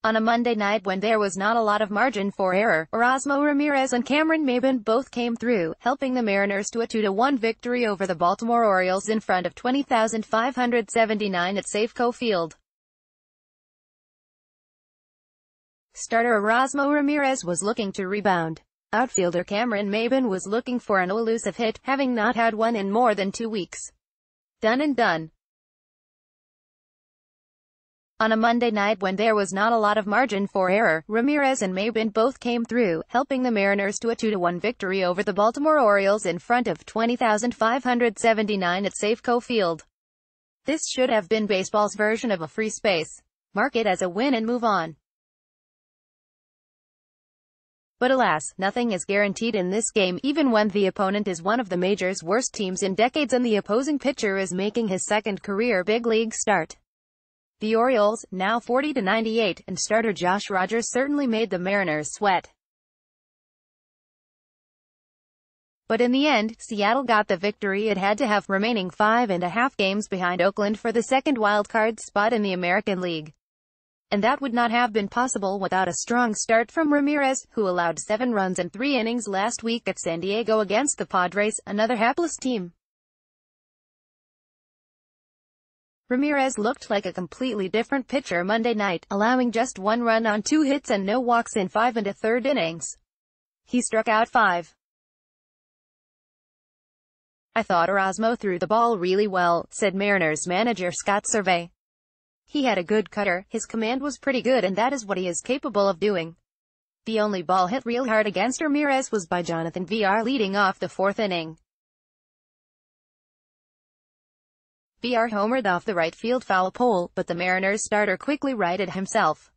On a Monday night when there was not a lot of margin for error, Erasmo, Ramirez and Maybin both came through, helping the Mariners to a 2-1 victory over the Baltimore Orioles in front of 20,579 at Safeco Field. Starter Erasmo Ramirez was looking to rebound. Outfielder Maybin was looking for an elusive hit, having not had one in more than 2 weeks. Done and done. On a Monday night when there was not a lot of margin for error, Ramirez and Maybin both came through, helping the Mariners to a 2-1 victory over the Baltimore Orioles in front of 20,579 at Safeco Field. This should have been baseball's version of a free space. Mark it as a win and move on. But alas, nothing is guaranteed in this game, even when the opponent is one of the major's worst teams in decades and the opposing pitcher is making his second career big league start. The Orioles, now 40-98, and starter Josh Rogers certainly made the Mariners sweat. But in the end, Seattle got the victory it had to have, remaining 5.5 games behind Oakland for the second wildcard spot in the American League. And that would not have been possible without a strong start from Ramirez, who allowed 7 runs in 3 innings last week at San Diego against the Padres, another hapless team. Ramirez looked like a completely different pitcher Monday night, allowing just 1 run on 2 hits and no walks in 5 1/3 innings. He struck out 5. "I thought Erasmo threw the ball really well," said Mariners manager Scott Servais. "He had a good cutter, his command was pretty good, and that is what he is capable of doing." The only ball hit real hard against Ramirez was by Jonathan Villar leading off the 4th inning. Villar homered off the right field foul pole, but the Mariners starter quickly righted himself.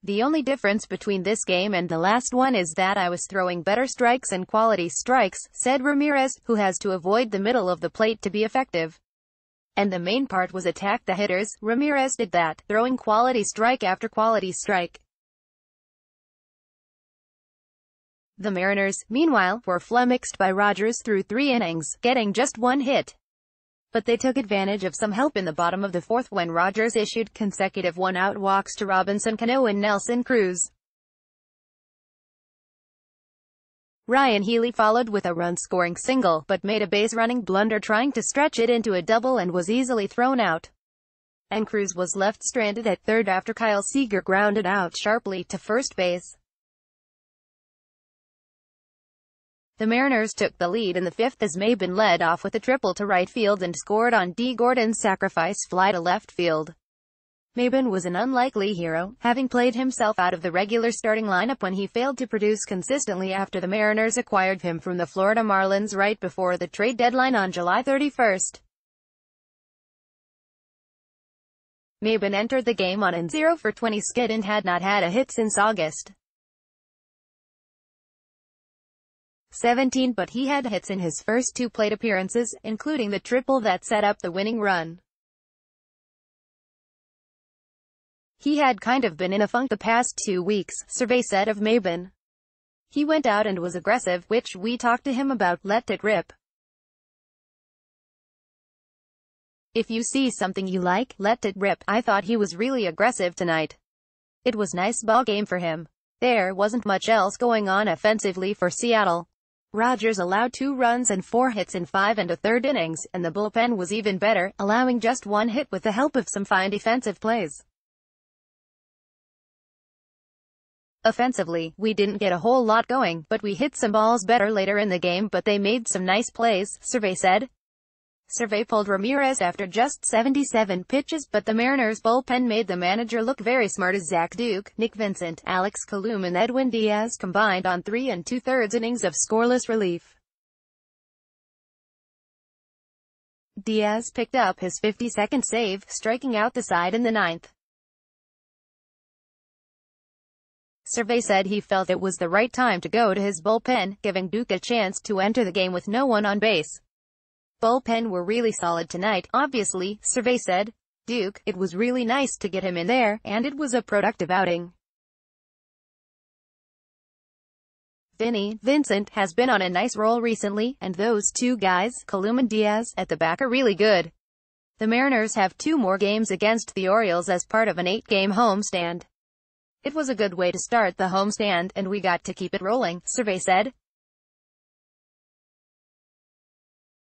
"The only difference between this game and the last one is that I was throwing better strikes and quality strikes," said Ramirez, who has to avoid the middle of the plate to be effective. "And the main part was attack the hitters." Ramirez did that, throwing quality strike after quality strike. The Mariners, meanwhile, were flummoxed by Rogers through 3 innings, getting just 1 hit. But they took advantage of some help in the bottom of the 4th when Rogers issued consecutive 1-out walks to Robinson Cano and Nelson Cruz. Ryan Healy followed with a run-scoring single, but made a base-running blunder trying to stretch it into a double and was easily thrown out. And Cruz was left stranded at third after Kyle Seager grounded out sharply to first base. The Mariners took the lead in the 5th as Maybin led off with a triple to right field and scored on D. Gordon's sacrifice fly to left field. Maybin was an unlikely hero, having played himself out of the regular starting lineup when he failed to produce consistently after the Mariners acquired him from the Florida Marlins right before the trade deadline on July 31st. Maybin entered the game on an 0-for-20 skid and had not had a hit since August 17, but he had hits in his first 2 plate appearances, including the triple that set up the winning run. "He had kind of been in a funk the past 2 weeks, Servais said of Maybin. "He went out and was aggressive, which we talked to him about, let it rip. If you see something you like, let it rip. I thought he was really aggressive tonight. It was nice ball game for him. There wasn't much else going on offensively for Seattle. Rogers allowed 2 runs and 4 hits in 5 1/3 innings, and the bullpen was even better, allowing just 1 hit with the help of some fine defensive plays. Offensively, we didn't get a whole lot going, but we hit some balls better later in the game, but they made some nice plays," Servais said. Servais pulled Ramirez after just 77 pitches, but the Mariners bullpen made the manager look very smart as Zach Duke, Nick Vincent, Alex Colum and Edwin Diaz combined on 3 2/3 innings of scoreless relief. Diaz picked up his 52nd save, striking out the side in the 9th. Servais said he felt it was the right time to go to his bullpen, giving Duke a chance to enter the game with no one on base. "Bullpen were really solid tonight, obviously," Servais said. "Duke, it was really nice to get him in there, and it was a productive outing. Vincent has been on a nice roll recently, and those 2 guys, Colum and Diaz, at the back are really good. The Mariners have 2 more games against the Orioles as part of an 8-game homestand. It was a good way to start the homestand, and we got to keep it rolling, Survey said.